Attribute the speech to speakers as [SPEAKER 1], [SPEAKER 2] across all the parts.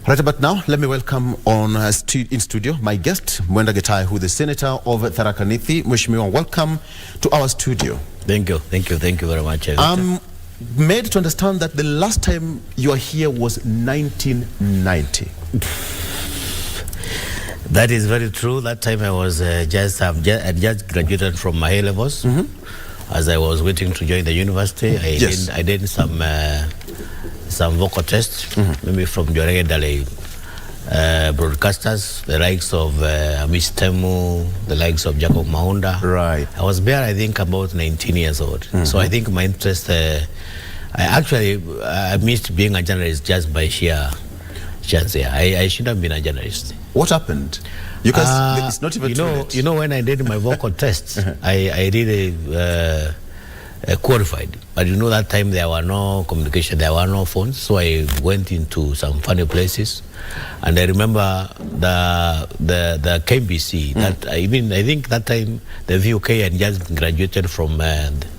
[SPEAKER 1] Right, but now let me welcome on in studio my guest, Mwenda Gataya, who is the Senator of Tharaka Nithi. Mheshimiwa, welcome to our studio.
[SPEAKER 2] Thank you very much.
[SPEAKER 1] I'm made to understand that the last time you were here was 1990.
[SPEAKER 2] That is very true. That time I was I just graduated from my A-levels. As I was waiting to join the university, I did some vocal tests, maybe from Jorege Dale broadcasters, the likes of Amish Temu, the likes of Jacob Maunda.
[SPEAKER 1] Right.
[SPEAKER 2] I was there, I think, about 19 years old. So I think my interest, I missed being a journalist just by sheer chance. I should have been a journalist.
[SPEAKER 1] What happened? Because it's not even
[SPEAKER 2] you know, when I did my vocal tests, I really qualified. But you know, that time there were no communication, there were no phones, so I went into some funny places. And I remember the KBC, that I think that time the VOK had just graduated from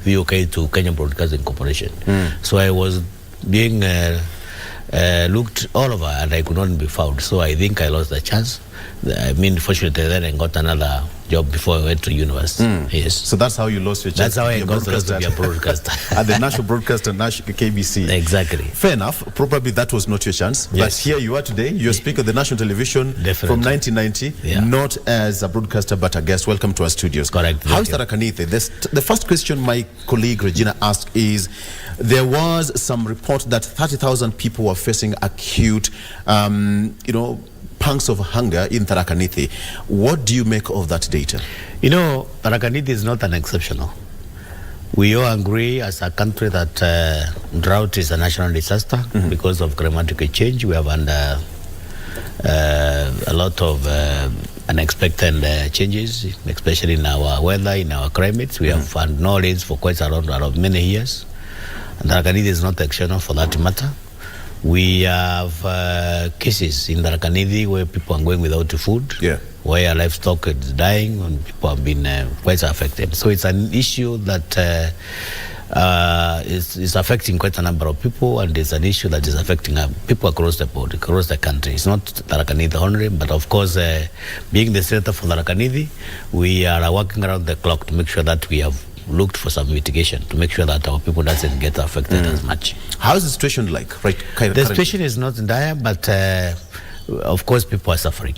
[SPEAKER 2] VOK to Kenya Broadcasting Corporation. So I was being looked all over and I could not be found. So I think I lost the chance. I mean, fortunately, then I got another job before I went to university. Yes.
[SPEAKER 1] So that's how you lost your chance.
[SPEAKER 2] That's how I got to be a broadcaster.
[SPEAKER 1] At the national broadcaster, national KBC.
[SPEAKER 2] Exactly.
[SPEAKER 1] Fair enough. Probably that was not your chance.
[SPEAKER 2] Yes.
[SPEAKER 1] But here you are today. You're speaker of the national television from 1990, not as a broadcaster, but a guest. Welcome to our studios.
[SPEAKER 2] Correct.
[SPEAKER 1] How is Tharaka Nithi? The first question my colleague Regina asked is, there was some report that 30,000 people were facing acute, pangs of hunger in Tharaka Nithi. What do you make of that data?
[SPEAKER 2] You know, Tharaka Nithi is not an exceptional. We all agree as a country that drought is a national disaster because of climatic change. We have under a lot of unexpected changes, especially in our weather, in our climates. We have had no rains for quite a lot of many years. And Tharaka Nithi is not exceptional for that matter. We have cases in Tharaka Nithi where people are going without food, where livestock is dying, and people have been quite affected. So it's an issue that is affecting quite a number of people, and it's an issue that is affecting people across the board, across the country. It's not Tharaka Nithi only, but of course, being the senator for Tharaka Nithi, we are working around the clock to make sure that we have looked for some mitigation to make sure that our people doesn't get affected as much.
[SPEAKER 1] How is the situation like
[SPEAKER 2] The situation is not dire, but of course people are suffering.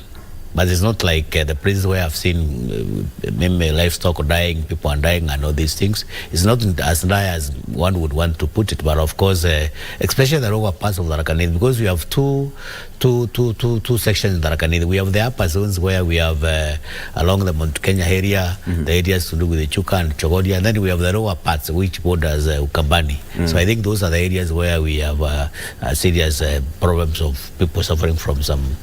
[SPEAKER 2] But it's not like the places where I've seen livestock dying, people are dying and all these things. It's not as dire as one would want to put it, but of course, especially the lower parts of Tharaka Nithi, because we have two sections in Tharaka Nithi. We have the upper zones where we have along the Mount Kenya area, the areas to do with the Chuka and Chogodia, and then we have the lower parts which borders Ukambani. So I think those are the areas where we have serious problems of people suffering from some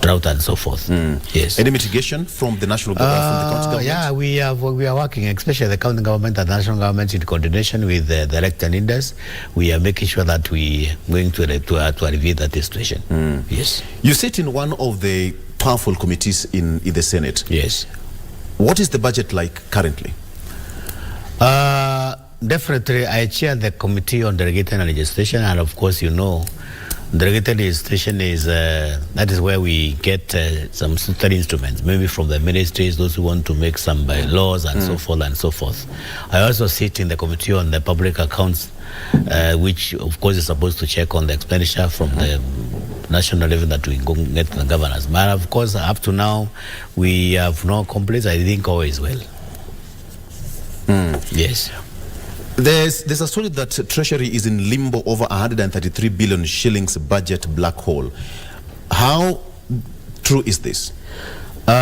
[SPEAKER 2] drought and so forth. Yes.
[SPEAKER 1] Any mitigation from the national government, from the county government?
[SPEAKER 2] Yeah, we are working, especially the county government and the national government, in coordination with the elected leaders. We are making sure that we are going to alleviate that situation. Yes.
[SPEAKER 1] You sit in one of the powerful committees in the Senate.
[SPEAKER 2] Yes.
[SPEAKER 1] What is the budget like currently?
[SPEAKER 2] Definitely, I chair the committee on delegated legislation, and of course, you know, delegated legislation is that is where we get some certain instruments, maybe from the ministries, those who want to make some laws and so forth and so forth. I also sit in the committee on the public accounts, which of course is supposed to check on the expenditure from the national level that we go get the governors. But of course, up to now, we have no complaints. I think all is well. Yes.
[SPEAKER 1] There's a story that Treasury is in limbo over 133 billion shillings budget black hole. How true is this?
[SPEAKER 2] You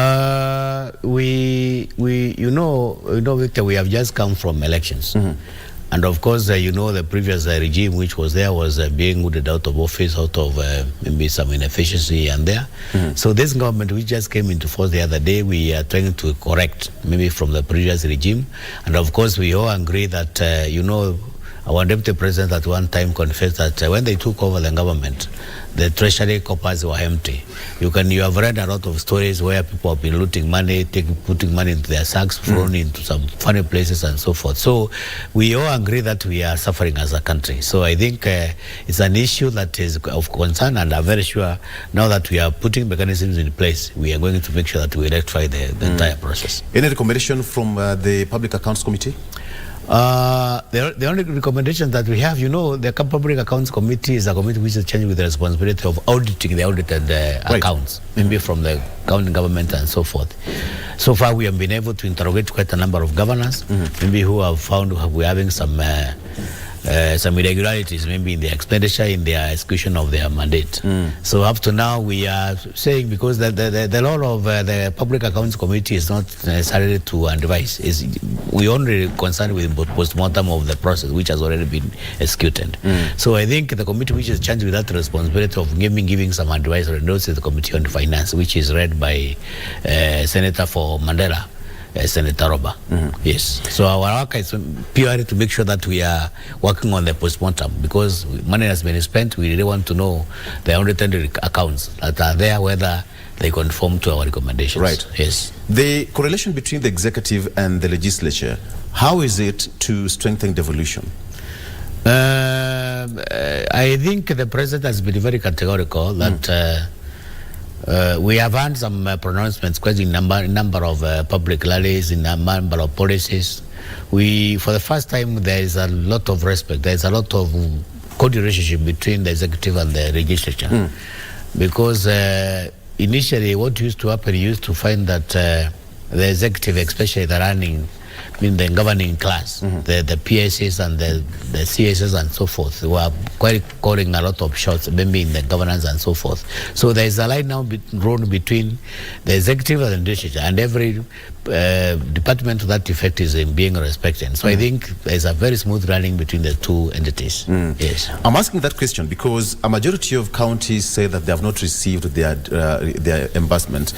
[SPEAKER 2] know, Victor, we have just come from elections. And of course, you know, the previous regime which was there was being rooted out of office, out of maybe some inefficiency and there. So this government which just came into force the other day, we are trying to correct maybe from the previous regime. And of course, we all agree that, you know, our deputy president at one time confessed that when they took over the government, the treasury coffers were empty. You have read a lot of stories where people have been looting money, putting money into their sacks, thrown into some funny places and so forth. So we all agree that we are suffering as a country. So I think it's an issue that is of concern, and I'm very sure now that we are putting mechanisms in place, we are going to make sure that we rectify the entire process.
[SPEAKER 1] Any recommendation from the Public Accounts Committee?
[SPEAKER 2] The only recommendation that we have, the Public Accounts Committee is a committee which is charged with the responsibility of auditing the audited accounts, maybe from the county government and so forth. So far, we have been able to interrogate quite a number of governors, maybe who have found we're having some irregularities, maybe in the expenditure, in the execution of their mandate. So up to now, we are saying, because the law of the Public Accounts Committee is not necessarily to advise. We only concerned with post-mortem of the process, which has already been executed. So I think the committee which is charged with that responsibility of giving some advice is the Committee on Finance, which is led by Senator for Mandela, Senator Roba. Yes. So our work is purely to make sure that we are working on the post-mortem, because money has been spent. We really want to know the audited accounts that are there, whether they conform to our recommendations.
[SPEAKER 1] Right.
[SPEAKER 2] Yes.
[SPEAKER 1] The correlation between the executive and the legislature, how is it to strengthen devolution?
[SPEAKER 2] I think the president has been very categorical that we have had some pronouncements questioning number of public rallies, in a number of policies. For the first time, there is a lot of respect. There is a lot of good relationship between the executive and the legislature. Because initially, what used to happen, you used to find that the executive, especially the governing class, the PSs and the CSs and so forth, were quite calling a lot of shots, maybe in the governance and so forth. So there is a line now drawn between the executive and the legislature, and every department to that effect is being respected. So I think there is a very smooth running between the two entities. Yes.
[SPEAKER 1] I'm asking that question because a majority of counties say that they have not received their reimbursement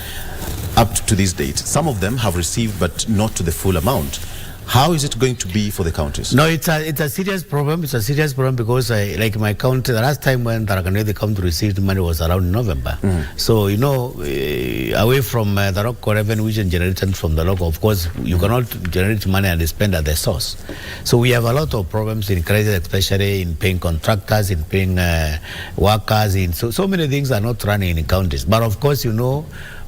[SPEAKER 1] up to this date. Some of them have received, but not to the full amount. How is it going to be for the counties?
[SPEAKER 2] No, it's a serious problem. It's a serious problem because, like my county, the last time when Tharaka the county received money was around November. So, away from the local revenue which is generated from the local, of course, you cannot generate money and spend at the source. So we have a lot of problems in credit, especially in paying contractors, in paying workers. So many things are not running in counties. But of course,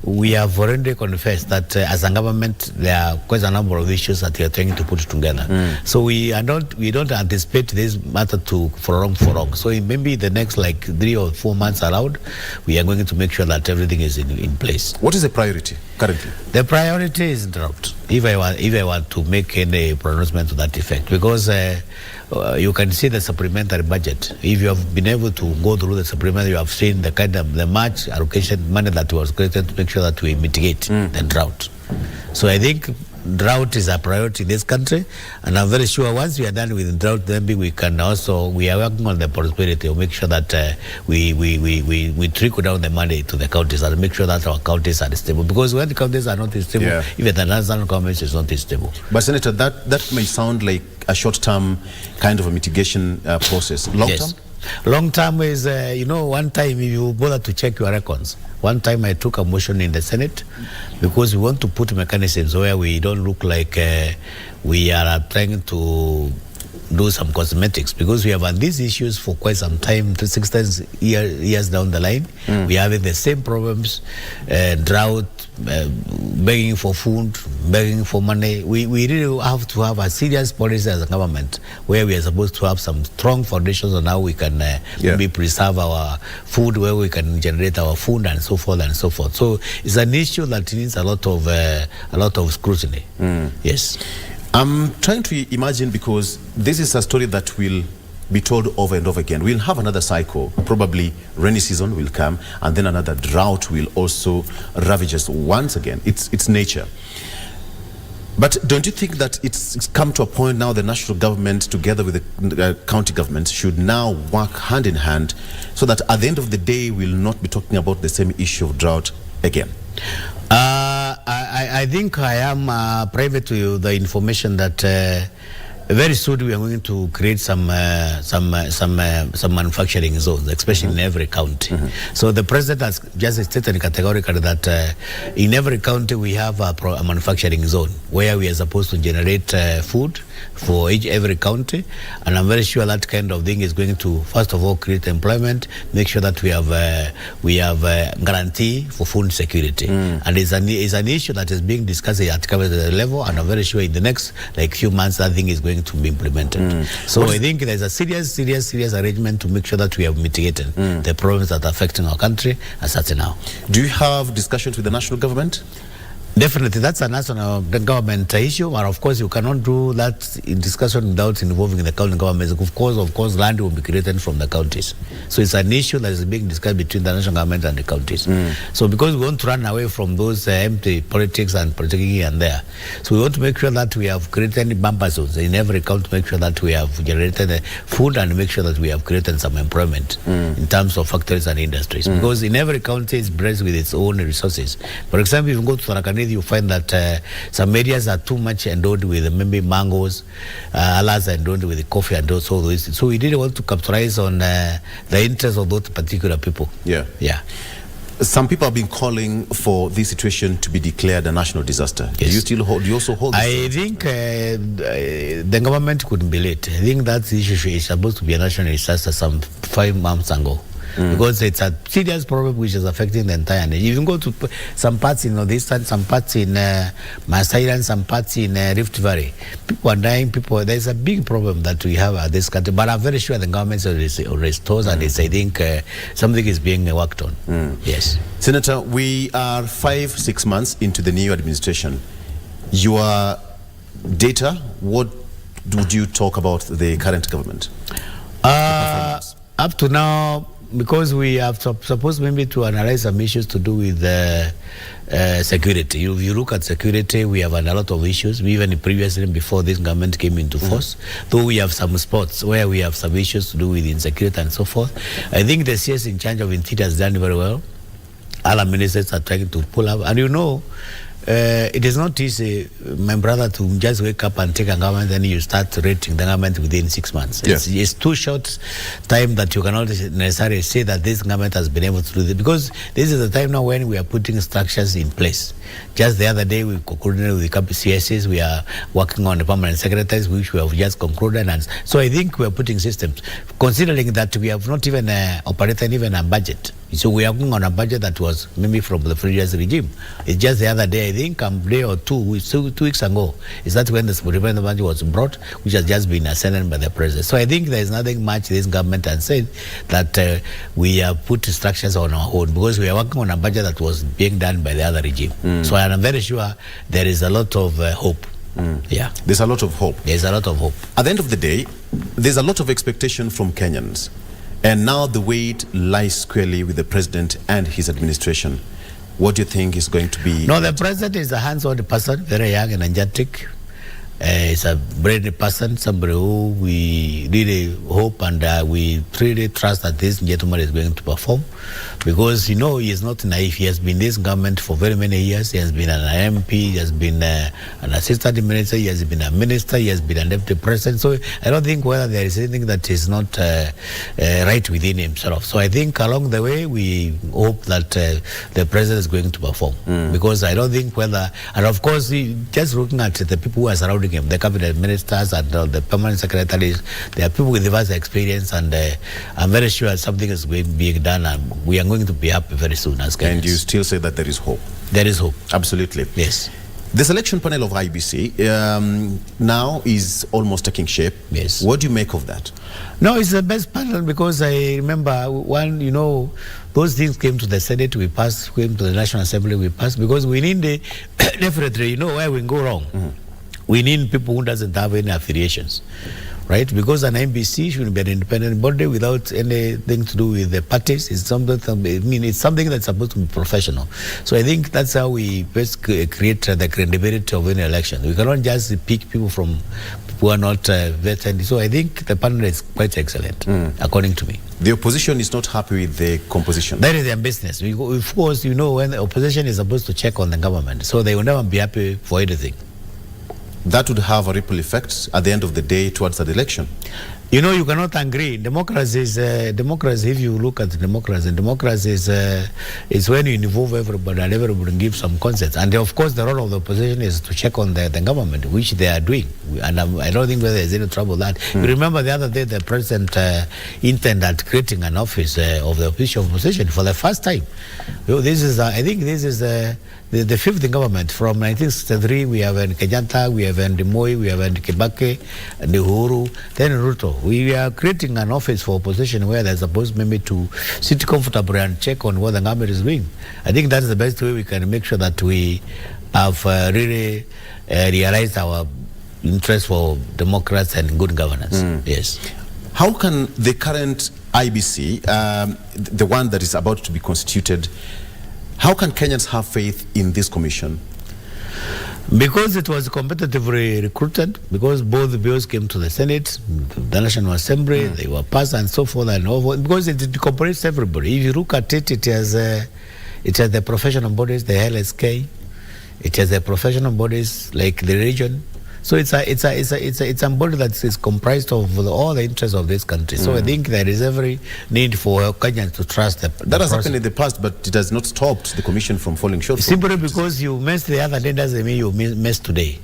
[SPEAKER 2] we have already confessed that as a government, there are quite a number of issues that we are trying to put together. So we don't anticipate this matter for long. So maybe the next 3 or 4 months around, we are going to make sure that everything is in place.
[SPEAKER 1] What is the priority currently?
[SPEAKER 2] The priority is drought, if I want to make any pronouncement to that effect, because you can see the supplementary budget. If you have been able to go through the supplementary, you have seen the kind of the much allocation money that was created to make sure that we mitigate the drought. So I think drought is a priority in this country, and I'm very sure once we are done with drought, then we are working on the prosperity to make sure that we trickle down the money to the counties and make sure that our counties are stable. Because when the counties are not stable, even the national government is not stable.
[SPEAKER 1] But Senator, that may sound like a short-term kind of a mitigation process. Long-term?
[SPEAKER 2] Yes. Long term is, one time if you bother to check your records, one time I took a motion in the Senate because we want to put mechanisms where we don't look like we are trying to do some cosmetics, because we have had these issues for quite some time, 6 years down the line. We are having the same problems, drought, begging for food, begging for money. We really have to have a serious policy as a government where we are supposed to have some strong foundations on how we can maybe preserve our food, where we can generate our food and so forth and so forth. So it's an issue that needs a lot of scrutiny. Yes.
[SPEAKER 1] I'm trying to imagine, because this is a story that will be told over and over again. We'll have another cycle, probably rainy season will come, and then another drought will also ravage us once again. It's nature. But don't you think that it's come to a point now the national government together with the county government should now work hand in hand so that at the end of the day we'll not be talking about the same issue of drought again?
[SPEAKER 2] I think I am private to you the information that Very soon we are going to create some manufacturing zones, especially in every county. So the president has just stated categorically that in every county we have a manufacturing zone where we are supposed to generate food for every county, and I'm very sure that kind of thing is going to, first of all, create employment, make sure that we have guarantee for food security, and it's an issue that is being discussed at cabinet level, and I'm very sure in the next few months that thing is going to be implemented. So I think there's a serious arrangement to make sure that we have mitigated the problems that are affecting our country as such now.
[SPEAKER 1] Do you have discussions with the national government?
[SPEAKER 2] Definitely, that's a national government issue, but of course you cannot do that in discussion without involving the county governments. Of course, land will be created from the counties. So it's an issue that is being discussed between the national government and the counties. So because we want to run away from those empty politics and politicking here and there, so we want to make sure that we have created bumper zones in every county, make sure that we have generated food and make sure that we have created some employment in terms of factories and industries. Because in every county is blessed with its own resources. For example, if you go to Tharaka, you find that some areas are too much endowed with maybe mangoes, others are endowed with coffee and also those. So we didn't want to capitalize on the interest of those particular people.
[SPEAKER 1] Yeah. Some people have been calling for this situation to be declared a national disaster. Yes. Do you also hold this?
[SPEAKER 2] I think the government couldn't be late. I think that issue is supposed to be a national disaster some 5 months ago. Because it's a serious problem which is affecting the entire nation. You can go to some parts in Northeastern, some parts in Masai Island, some parts in Rift Valley. People are dying. There's a big problem that we have at this country. But I'm very sure the government restores and I think something is being worked on. Yes.
[SPEAKER 1] Senator, we are 5-6 months into the new administration. Your data, what would you talk about the current government?
[SPEAKER 2] Up to now, because we have supposed maybe to analyze some issues to do with security. If you look at security, we have a lot of issues. We even previously, before this government came into force, though we have some spots where we have some issues to do with insecurity and so forth. I think the CS in charge of Interior has done very well. Other ministers are trying to pull up. And you know, it is not easy, my brother, to just wake up and take a government, then you start rating the government within 6 months.
[SPEAKER 1] Yes.
[SPEAKER 2] It's too short time that you cannot necessarily say that this government has been able to do this, because this is the time now when we are putting structures in place. Just the other day, we concluded with the KBCSs. We are working on the permanent secretaries, which we have just concluded. And so I think we are putting systems, considering that we have not even operated even a budget. So we are working on a budget that was maybe from the previous regime. It's just the other day, I think a day or 2 weeks ago, is that when the supplementary budget was brought, which has just been ascended by the president. So I think there is nothing much this government has said that we have put structures on our own, because we are working on a budget that was being done by the other regime. So I am very sure there is a lot of hope. Yeah.
[SPEAKER 1] There's a lot of hope.
[SPEAKER 2] There's a lot of hope.
[SPEAKER 1] At the end of the day, there's a lot of expectation from Kenyans. And now the weight lies squarely with the president and his administration. What do you think is going to be?
[SPEAKER 2] No, the president is a hands-on person, very young and energetic. He's a brilliant person, somebody who we really hope and we really trust that this gentleman is going to perform, because, you know, he is not naive. He has been in this government for very many years. He has been an MP, he has been an assistant minister, he has been a minister, he has been a deputy president. So I don't think whether there is anything that is not right within himself. So I think along the way, we hope that the president is going to perform, because I don't think whether, and of course, just looking at the people who are surrounding him, the cabinet ministers and the permanent secretaries, they are people with vast experience, and I'm very sure something is going to be done, and we are going to be happy very soon as Kenyans.
[SPEAKER 1] And you still say that there is hope?
[SPEAKER 2] There is hope.
[SPEAKER 1] Absolutely.
[SPEAKER 2] Yes.
[SPEAKER 1] The selection panel of IBC now is almost taking shape.
[SPEAKER 2] Yes.
[SPEAKER 1] What do you make of that?
[SPEAKER 2] No, it's the best panel, because I remember one, you know, those things came to the Senate, we passed, came to the National Assembly, we passed, because we need the, definitely, you know, where we go wrong. We need people who doesn't have any affiliations, right? Because an MBC should be an independent body without anything to do with the parties. It's something, it's something that's supposed to be professional. So I think that's how we best create the credibility of any election. We cannot just pick people from who are not vetted. So I think the panel is quite excellent, according to me.
[SPEAKER 1] The opposition is not happy with the composition.
[SPEAKER 2] That is their business. Of course, you know, when the opposition is supposed to check on the government, so they will never be happy for anything.
[SPEAKER 1] that would have a ripple effect at the end of the day towards that election.
[SPEAKER 2] You know, you cannot agree. Democracy is democracy. If you look at democracy is when you involve everybody and everybody gives some consent. And of course, the role of the opposition is to check on the government, which they are doing. And I don't think there is any trouble with that. You remember the other day, the president intended creating an office of the official opposition for the first time. This is, I think, this is the fifth government. From 1963, we have Kenyatta, we have Moi, we have Kibaki, and Uhuru, then Ruto. We are creating an office for opposition where they're supposed maybe to sit comfortably and check on what the government is doing. I think that's the best way we can make sure that we have really realized our interest for democrats and good governance. Yes.
[SPEAKER 1] How can the current IBC, the one that is about to be constituted, how can Kenyans have faith in this commission?
[SPEAKER 2] Because it was competitively recruited, because both the bills came to the Senate, the National Assembly, they were passed and so forth and over, because it incorporates everybody. If you look at it, it has the professional bodies, the LSK, it has the professional bodies like the region. So it's a body that is comprised of all the interests of this country. So I think there is every need for Kenyans to trust that
[SPEAKER 1] has happened in the past, but it has not stopped the commission from falling short.
[SPEAKER 2] Simply because you missed the other day doesn't mean you missed today.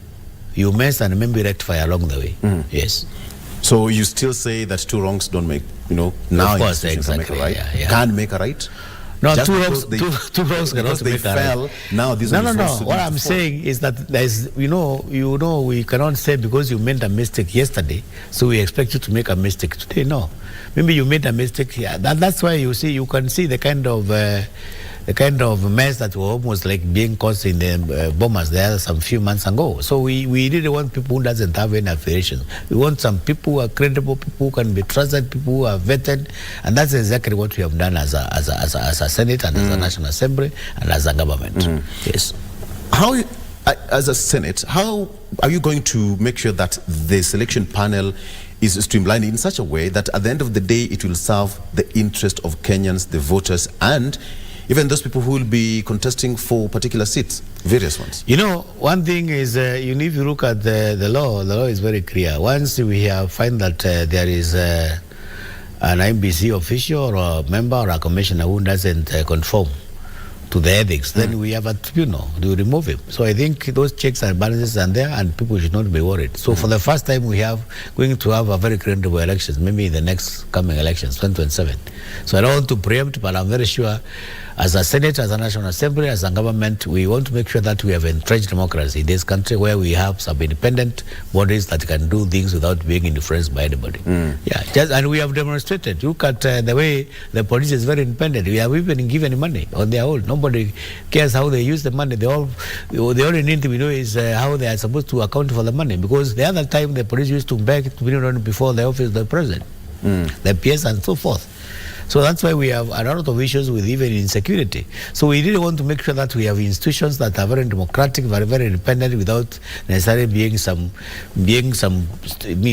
[SPEAKER 2] You missed and maybe rectify along the way. Yes.
[SPEAKER 1] So you still say that two wrongs don't make, now
[SPEAKER 2] of course, exactly,
[SPEAKER 1] make a right?
[SPEAKER 2] Yeah.
[SPEAKER 1] Can't make a right?
[SPEAKER 2] No, two wrongs cannot make a right.
[SPEAKER 1] Now these
[SPEAKER 2] no. What I'm saying is that there's, we cannot say because you made a mistake yesterday, so we expect you to make a mistake today. No, maybe you made a mistake here. That's why you can see the kind of mess that were almost like being caused in the bombers there some few months ago. So we really want people who doesn't have any affiliation. We want some people who are credible, people who can be trusted, people who are vetted, and that's exactly what we have done as a Senate and as a National Assembly and as a government. Yes.
[SPEAKER 1] How, as a Senate, how are you going to make sure that the selection panel is streamlined in such a way that at the end of the day it will serve the interest of Kenyans, the voters, and even those people who will be contesting for particular seats, various ones?
[SPEAKER 2] One thing is, if you look at the law is very clear. Once we find that there is an IBC official or a member or a commissioner who doesn't conform to the ethics, then we have a tribunal to remove him. So I think those checks and balances are there and people should not be worried. So for the first time we are going to have a very credible elections, maybe in the next coming elections, 2027. So I don't want to preempt, but I'm very sure as a Senate, as a National Assembly, as a government, we want to make sure that we have entrenched democracy in this country where we have some independent bodies that can do things without being influenced by anybody. And we have demonstrated. Look at the way the police is very independent. We have even given money on their own. Nobody cares how they use the money. The only need to know is how they are supposed to account for the money. Because the other time the police used to beg to be run before the office of the president, the PS and so forth. So that's why we have a lot of issues with even insecurity. So we really want to make sure that we have institutions that are very democratic, very independent, without necessarily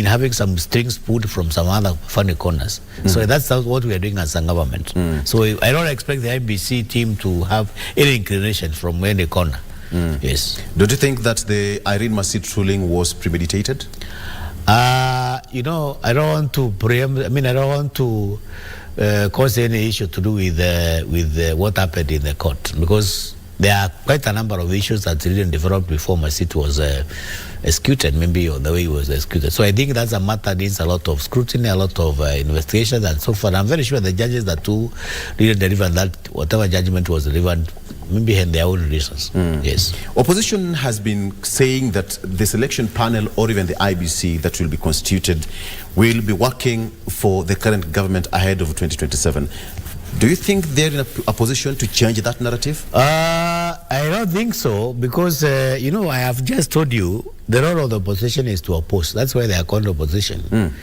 [SPEAKER 2] having some strings pulled from some other funny corners. So that's what we are doing as a government. So I don't expect the IBC team to have any inclination from any corner. Yes.
[SPEAKER 1] Don't you think that the Irene Masit ruling was premeditated?
[SPEAKER 2] I don't want to preempt. I don't want to cause any issue to do with what happened in the court, because there are quite a number of issues that didn't develop before Masit was executed, maybe, or the way he was executed. So I think that's a matter that needs a lot of scrutiny, a lot of investigation and so forth. I'm very sure the judges that too didn't deliver that, whatever judgment was delivered, maybe had their own reasons. Yes.
[SPEAKER 1] Opposition has been saying that the selection panel or even the IBC that will be constituted will be working for the current government ahead of 2027. Do you think they're in a position to change that narrative?
[SPEAKER 2] I don't think so, because, I have just told you the role of the opposition is to oppose. That's why they are called opposition.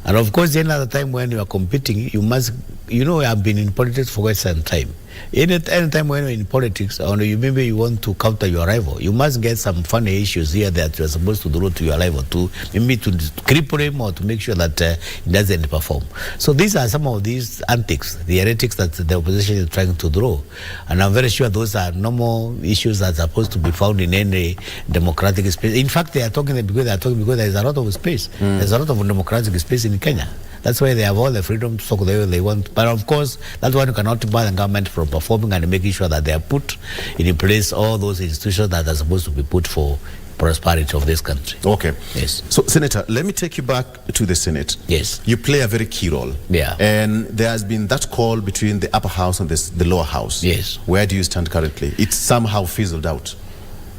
[SPEAKER 2] And of course, any other time when you are competing, you must, I've been in politics for quite some time. Anytime when you're in politics, or maybe you want to counter your rival, you must get some funny issues here that you're supposed to do to your rival, to maybe to cripple him or to make sure that he doesn't perform. So these are some of these antics, the heretics that the opposition is trying to draw. And I'm very sure those are normal issues that are supposed to be found in any democratic space. In fact, they are talking because there is a lot of space. There's a lot of democratic space in Kenya. That's why they have all the freedom to talk the way they want. But of course, that's why you cannot bar the government from performing and making sure that they are put in place all those institutions that are supposed to be put for prosperity of this country.
[SPEAKER 1] Okay.
[SPEAKER 2] Yes.
[SPEAKER 1] So, Senator, let me take you back to the Senate.
[SPEAKER 2] Yes.
[SPEAKER 1] You play a very key role.
[SPEAKER 2] Yeah.
[SPEAKER 1] And there has been that call between the upper house and the lower house.
[SPEAKER 2] Yes.
[SPEAKER 1] Where do you stand currently? It's somehow fizzled out.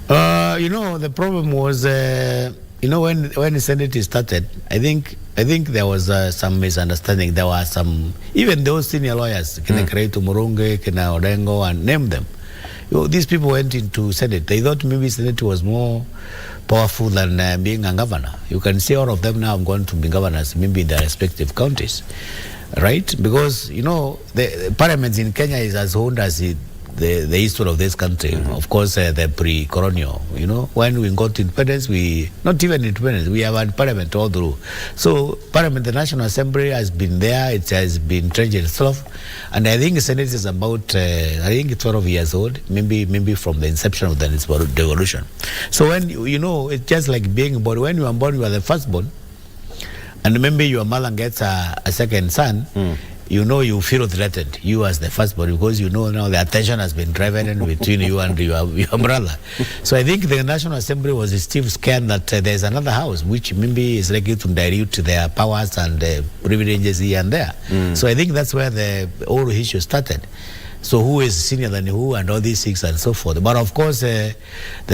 [SPEAKER 2] The problem was, when the Senate started, I think there was some misunderstanding. There were some, even those senior lawyers, Kina Kretu Murunge, Kina Orengo, and name them. These people went into Senate. They thought maybe Senate was more powerful than being a governor. You can see all of them now have gone to be governors, maybe in their respective counties, right? Because, the parliament in Kenya is as old as the history of this country. Of course, the pre-colonial, when we got independence, not even independence, we have had parliament all through. So parliament, the National Assembly has been there, it has been trained itself, and I think the Senate is about, 12 years old, maybe from the inception of the devolution. So when, it's just like being born. When you are born, you are the firstborn, and maybe your mother gets a second son, you feel threatened, you as the firstborn, because now the attention has been driven between you and your brother. So I think the National Assembly was still scared that there's another house which maybe is likely to dilute their powers and privileges here and there. So I think that's where the whole issue started. So who is senior than who and all these things and so forth. But of course, the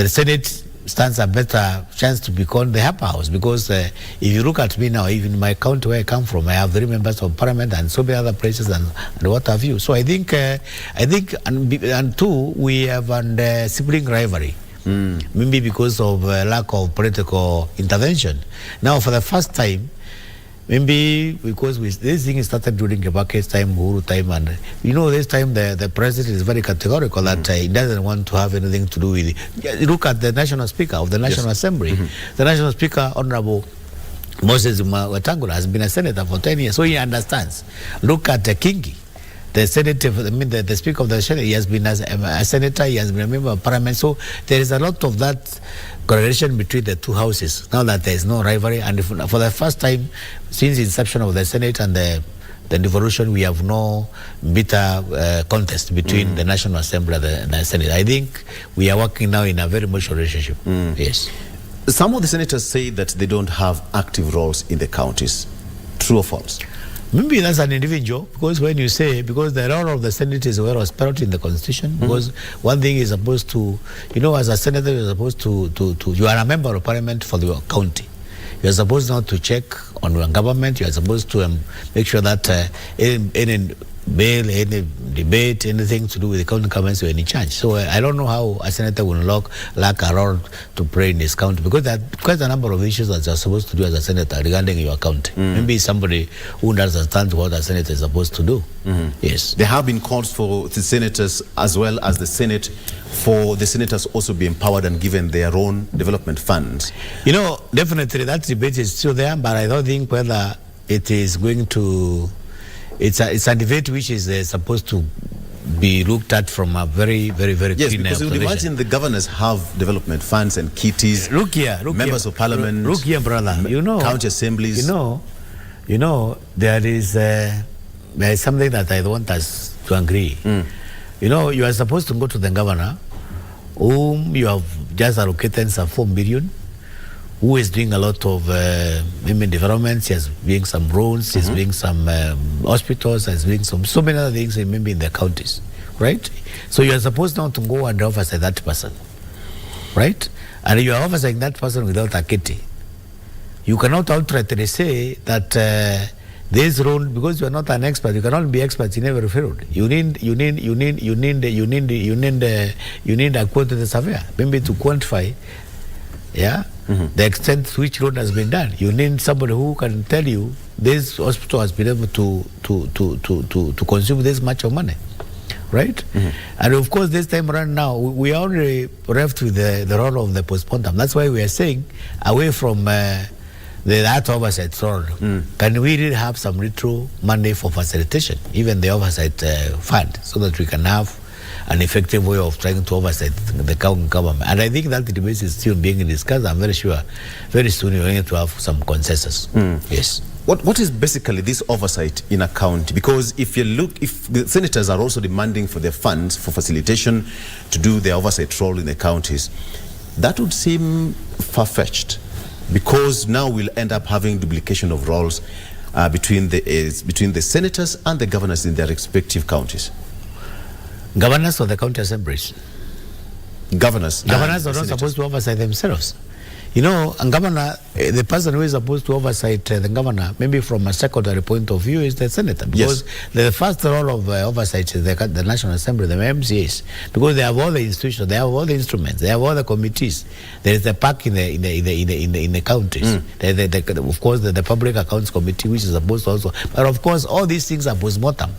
[SPEAKER 2] Senate stands a better chance to become the upper house, because if you look at me now, even my county where I come from, I have 3 members of parliament and so many other places and what have you. So I think and two, we have a sibling rivalry. Maybe because of lack of political intervention. Now, for the first time, maybe because this thing started during Kebake's time, Uhuru time, and this time the president is very categorical that he doesn't want to have anything to do with it. Look at the National Speaker of the National Assembly. The National Speaker, Honorable Moses Wetangula, has been a senator for 10 years, so he understands. Look at Kingi, the senator, the Speaker of the Senate. He has been a senator, he has been a member of parliament. So there is a lot of that correlation between the two houses, now that there is no rivalry. And for the first time since the inception of the Senate and the devolution, we have no bitter contest between the National Assembly and the Senate. I think we are working now in a very mutual relationship. Yes.
[SPEAKER 1] Some of the senators say that they don't have active roles in the counties. True or false?
[SPEAKER 2] Maybe that's an individual, because when you say, because the role of the Senate is where prosperity in the Constitution, because one thing is supposed to, as a senator, you're supposed to you are a member of parliament for your county. You're supposed not to check on your government. You're supposed to make sure that any bill, any debate, anything to do with the county governments, you're in charge. So I don't know how a senator will lack a role to play in this county, because there are quite a number of issues that you're supposed to do as a senator regarding your county. Maybe somebody who understands what a senator is supposed to do. Yes.
[SPEAKER 1] There have been calls for the senators as well as the Senate, for the senators also be empowered and given their own development funds.
[SPEAKER 2] Definitely that debate is still there, but I don't think whether it is going to... It's a debate which is supposed to be looked at from a very, very, very clean
[SPEAKER 1] because you imagine the governors have development funds and kitties, members of parliament,
[SPEAKER 2] look here, brother.
[SPEAKER 1] County assemblies.
[SPEAKER 2] There is something that I want us to agree. You are supposed to go to the governor, whom you have just allocated some 4 million, who is doing a lot of developments. He is doing some roads, he is doing some hospitals, he is doing so many other things maybe in the counties, right? So you are supposed now to go and oversight that person, right? And you are oversighting that person without a kitty. You cannot outrightly say that this road, because you are not an expert, you cannot be expert in every field. You need a quantity surveyor, maybe to quantify, the extent to which road has been done. You need somebody who can tell you this hospital has been able to consume this much of money. right? And of course, this time around now, we are only left with the role of the postmortem. That's why we are saying, away from that oversight role, can we really have some retro money for facilitation, even the oversight fund, so that we can have an effective way of trying to oversight the county government. And I think that debate is still being discussed. I'm very sure very soon we're going to have some consensus. Yes.
[SPEAKER 1] What is basically this oversight in a county? Because if the senators are also demanding for their funds for facilitation to do their oversight role in the counties, that would seem far-fetched, because now we'll end up having duplication of roles between the senators and the governors in their respective counties.
[SPEAKER 2] Governors of the county assemblies.
[SPEAKER 1] Governors
[SPEAKER 2] are not supposed to oversight themselves. You know, a governor, the person who is supposed to oversight the governor, maybe from a secondary point of view, is the senator. Because the first role of oversight is the National Assembly, the MCAs, because they have all the institutions, they have all the instruments, they have all the committees. There is a PAC in the counties. Of course, the Public Accounts Committee, which is supposed to also. But of course, all these things are postmortem.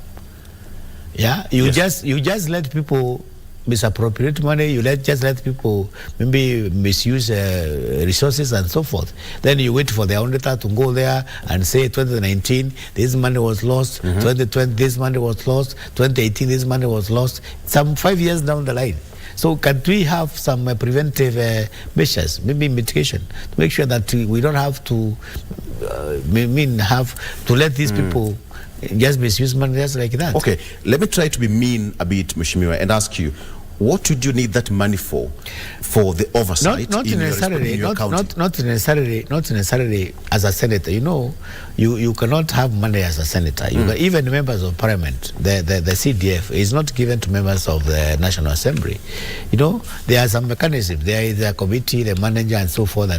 [SPEAKER 2] Yeah, you just let people misappropriate money, you just let people maybe misuse resources and so forth. Then you wait for the auditor to go there and say 2019 this money was lost, 2020 this money was lost, 2018 this money was lost, some 5 years down the line. So can we have some preventive measures, maybe mitigation, to make sure that we don't have to have to let these people just misuse money just like that? Okay,
[SPEAKER 1] let me try to be mean a bit, Mheshimiwa, and ask you, what would you need that money for the oversight
[SPEAKER 2] not necessarily as a senator. You know, you cannot have money as a senator. Even members of parliament, the CDF is not given to members of the National Assembly. You know, there are some mechanisms. There is a committee, the manager, and so forth,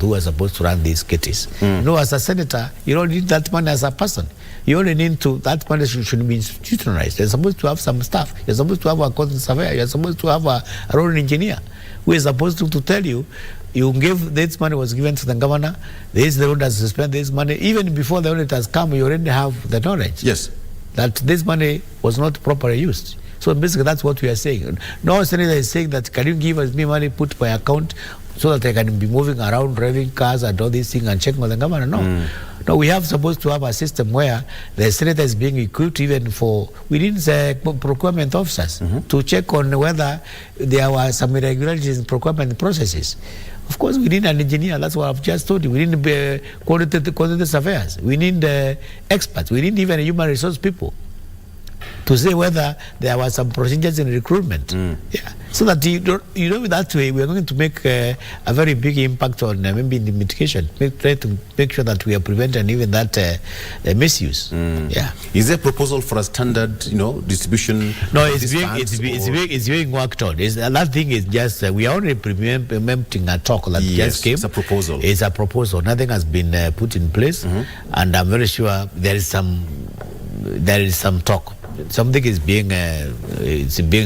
[SPEAKER 2] who are supposed to run these kitties. You know, as a senator, you don't need that money as a person. You only need that money should be institutionalized. You're supposed to have some staff. You're supposed to have a content surveyor. You're supposed to have a road engineer who is supposed to tell you, you give this money was given to the governor, this the road has to spend this money. Even before the audit has come, you already have the knowledge that this money was not properly used. So basically that's what we are saying. No senator is saying that, can you give us me money put my account so that I can be moving around, driving cars and all these things and checking on the governor? No. No, we have supposed to have a system where the senator is being equipped even for, we need procurement officers to check on whether there were some irregularities in procurement processes. Of course, we need an engineer. That's what I've just told you. We need quality surveyors. We need experts. We need even human resource people to say whether there were some procedures in recruitment. So that that way we are going to make a very big impact on maybe in the mitigation. Try to make sure that we are preventing even that misuse.
[SPEAKER 1] Is there a proposal for a standard, distribution?
[SPEAKER 2] No, it's being worked on. That thing is just we are only implementing a talk that just came.
[SPEAKER 1] It's a proposal.
[SPEAKER 2] It's a proposal. Nothing has been put in place, and I'm very sure there is some talk. Something is being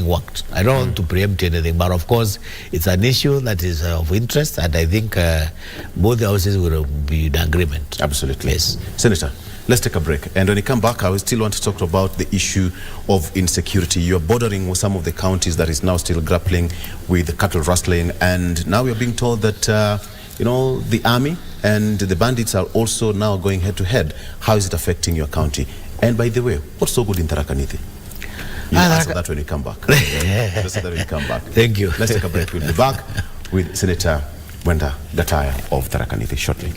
[SPEAKER 2] worked. I don't want to preempt anything, but of course it's an issue that is of interest, and I think both the houses will be in agreement.
[SPEAKER 1] Absolutely.
[SPEAKER 2] Yes.
[SPEAKER 1] Senator, let's take a break, and when we come back, I will still want to talk about the issue of insecurity. You are bordering with some of the counties that is now still grappling with cattle rustling, and now we are being told that the army and the bandits are also now going head to head. How is it affecting your county? And by the way, what's so good in Tharaka, Nithi? You answer that when we come back. Thank you. Let's take a break. We'll be back with Senator Mwenda Gataya of Tharaka, Nithi shortly.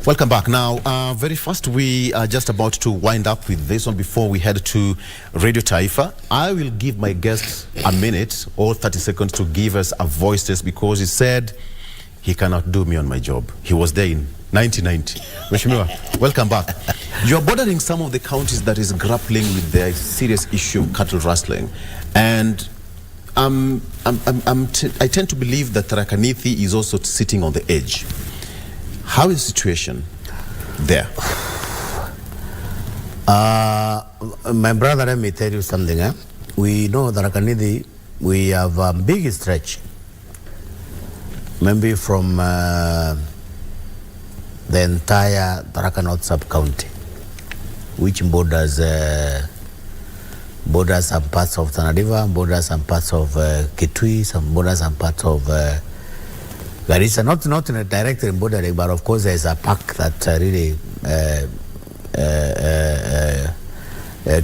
[SPEAKER 1] Welcome back. Now, very fast, we are just about to wind up with this one before we head to Radio Taifa. I will give my guest a minute or 30 seconds to give us a voice test, because he said he cannot do me on my job. He was there in 1990. Mheshimiwa, welcome back. You are bordering some of the counties that is grappling with the serious issue of cattle rustling. And I tend to believe that Tharaka Nithi is also sitting on the edge. How is the situation there?
[SPEAKER 2] My brother, let me tell you something. We know Tharaka Nithi, we have a big stretch. Maybe from the entire Tharaka North sub-county, which borders some parts of Tana River, borders some parts of Kitui, some borders some parts of Garissa. Not in a direct bordering, but of course there's a park that really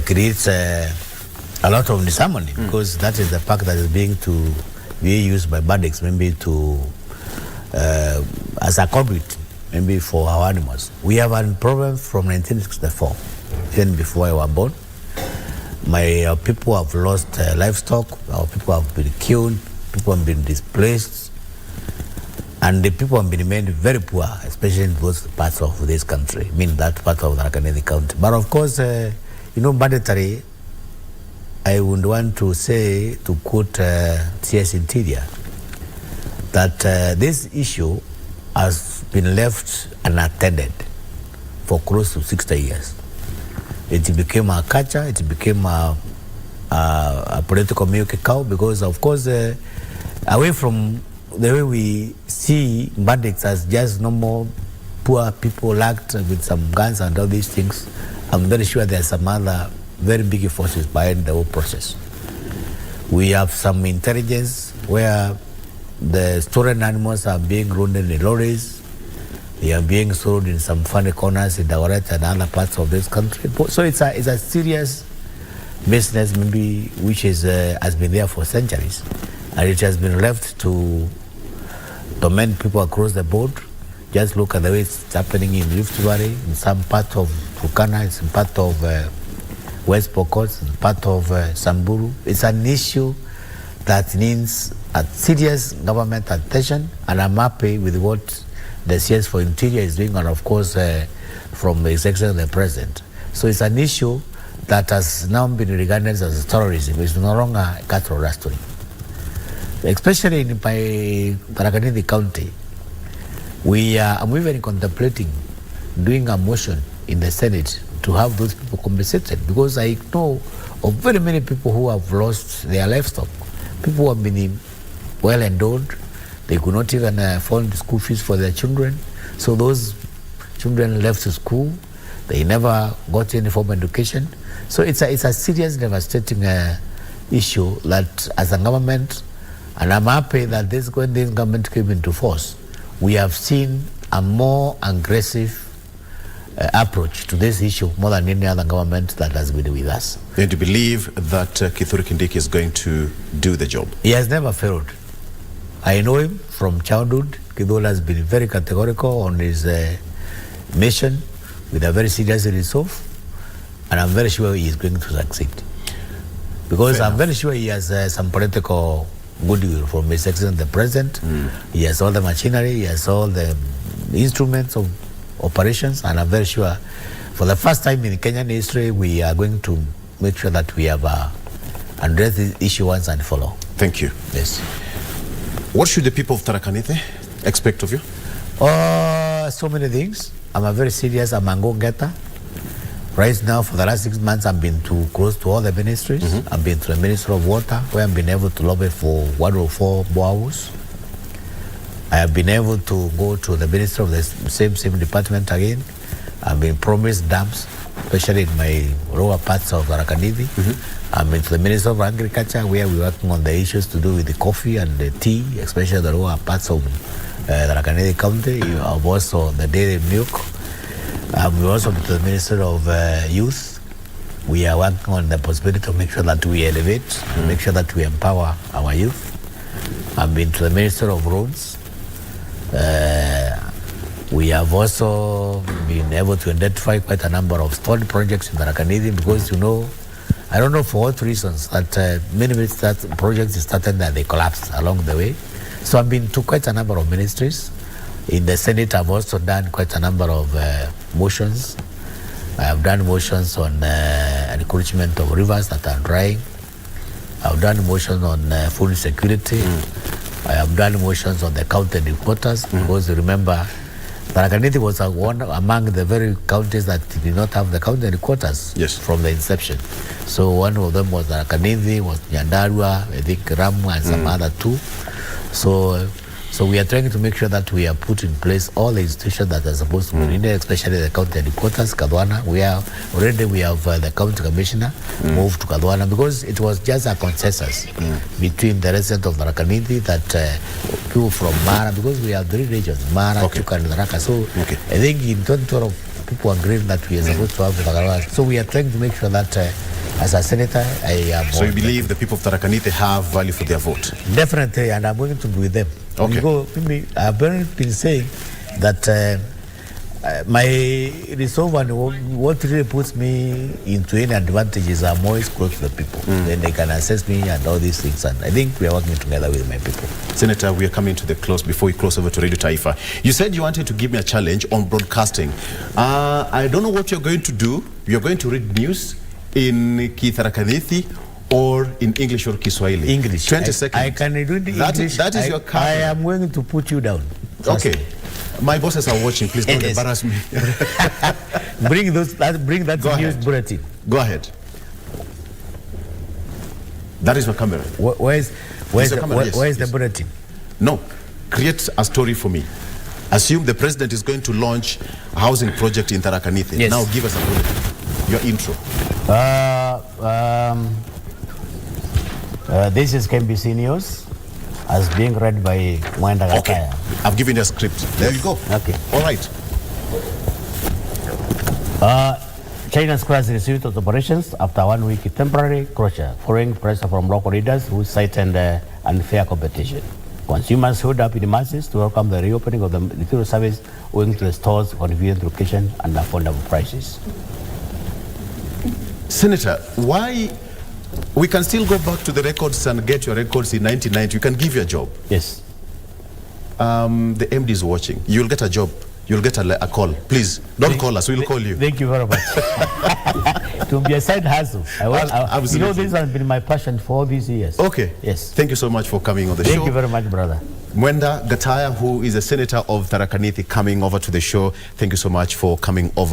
[SPEAKER 2] creates a lot of disharmony, because that is the park that is being used by bandits, maybe to as a conduit, maybe for our animals. We have a problem from 1964, even before I was born. My people have lost livestock, our people have been killed, people have been displaced, and the people have been made very poor, especially in those parts of this country, I mean that part of Tharaka Nithi County. But of course, mandatory, I would want to say, to quote CS Interior, that this issue has been left unattended for close to 60 years. It became a culture, it became a political milk cow, because of course, away from the way we see bandits as just normal poor people lacked with some guns and all these things, I'm very sure there are some other very big forces behind the whole process. We have some intelligence where the stolen animals are being loaded in lorries. They are being sold in some funny corners in Dawaret and other parts of this country. So it's a serious business, maybe, which is has been there for centuries, and it has been left to torment people across the board. Just look at the way it's happening in Rift Valley, in some part of Turkana, it's in part of West Pokot, in part of Samburu. It's an issue that needs a serious government attention, and I'm happy with what the CS for Interior is doing, and of course from the Executive and the President. So it's an issue that has now been regarded as terrorism. It's no longer a cattle rustling. Especially in my Tharaka Nithi County, I'm even contemplating doing a motion in the Senate to have those people compensated, because I know of very many people who have lost their livestock. People who have been well endowed, they could not even afford school fees for their children. So those children left school, they never got any formal education. So it's a serious, devastating issue that as a government, and I'm happy that when this government came into force, we have seen a more aggressive approach to this issue more than any other government that has been with us.
[SPEAKER 1] And you believe that Kithure Kindiki is going to do the job?
[SPEAKER 2] He has never failed. I know him from childhood. Kithure has been very categorical on his mission, with a very serious resolve, and I'm very sure he is going to succeed. Because Fair I'm enough. Very sure he has some political goodwill from his Excellency the President. He has all the machinery, he has all the instruments of operations, and I'm very sure for the first time in Kenyan history, we are going to make sure that we have addressed this issue once and for all.
[SPEAKER 1] Thank you.
[SPEAKER 2] Yes.
[SPEAKER 1] What should the people of Tharaka Nithi expect of you?
[SPEAKER 2] So many things. I'm a very serious go-getter. Right now, for the last 6 months, I've been close to all the ministries. I've been to the Ministry of Water, where I've been able to lobby for 104 boreholes. I have been able to go to the Ministry of the same department again. I've been promised dams, especially in my lower parts of Tharaka Nithi. I've been to the Ministry of Agriculture, where we're working on the issues to do with the coffee and the tea, especially the lower parts of Tharaka Nithi County. I've also the dairy milk. We also to the Ministry of Youth. We are working on the possibility to make sure that we elevate, to make sure that we empower our youth. I've been to the Ministry of Roads. We have also been able to identify quite a number of stalled projects in Tharaka Nithi, because I don't know for what reasons that many projects started and they collapsed along the way. So I've been to quite a number of ministries. In the Senate, I've also done quite a number of motions. I have done motions on encouragement of rivers that are drying. I've done motions on food security. I have done motions on the county headquarters because remember, Tharaka Nithi was one among the very counties that did not have the county headquarters from the inception. So one of them was Tharaka Nithi, was Nyandarua, I think Ramu and some other two. So we are trying to make sure that we are put in place all the institutions that are supposed to be needed, especially the county headquarters, Kadwana. We have the county commissioner moved to Kadwana because it was just a consensus between the residents of Tharaka Nithi that people from Mara, because we have 3 regions, Mara, Chuka and Tharaka. So I think in 2012, people agreed that we are supposed to have the Kadwana. So we are trying to make sure that as a senator, I am.
[SPEAKER 1] So you believe the people of Tharaka Nithi have value for their vote?
[SPEAKER 2] Definitely, and I'm going to be with them. I've been saying that my resolve and what really puts me into any advantages, I'm always close to the people. Then they can assess me and all these things. And I think we are working together with my people.
[SPEAKER 1] Senator, we are coming to the close. Before we close over to Radio Taifa, you said you wanted to give me a challenge on broadcasting. I don't know what you're going to do. You're going to read news in Tharaka Nithi or in English or Kiswahili?
[SPEAKER 2] English.
[SPEAKER 1] 20 seconds.
[SPEAKER 2] I can do it in English.
[SPEAKER 1] That is your card.
[SPEAKER 2] I am going to put you down.
[SPEAKER 1] Okay. My bosses are watching. Please don't embarrass me.
[SPEAKER 2] Bring that news bulletin.
[SPEAKER 1] Go ahead. That is my camera.
[SPEAKER 2] Where's the bulletin?
[SPEAKER 1] No. Create a story for me. Assume the president is going to launch a housing project in Tharaka Nithi.
[SPEAKER 2] Yes.
[SPEAKER 1] Now give us a bulletin. Your intro.
[SPEAKER 2] This is KBC News, as being read by Mwenda Gataya.
[SPEAKER 1] Okay. I've given you a script. There you go.
[SPEAKER 2] Okay.
[SPEAKER 1] All right.
[SPEAKER 2] China's crisis resumed its operations after 1 week temporary closure, following pressure from local leaders who cited unfair competition. Consumers showed up in masses to welcome the reopening of the retail service, owing to the store's convenient location and affordable prices.
[SPEAKER 1] Senator, why we can still go back to the records and get your records in 1990? You can give your job.
[SPEAKER 2] Yes.
[SPEAKER 1] The MD is watching. You'll get a job. You'll get a call. Please, don't call us. We'll call you.
[SPEAKER 2] Thank you very much. To be a side hustle.
[SPEAKER 1] Absolutely.
[SPEAKER 2] You know, this has been my passion for all these years.
[SPEAKER 1] Okay.
[SPEAKER 2] Yes.
[SPEAKER 1] Thank you so much for coming on the show.
[SPEAKER 2] Thank you very much, brother.
[SPEAKER 1] Mwenda Gataya, who is a senator of Tharaka Nithi, coming over to the show. Thank you so much for coming over.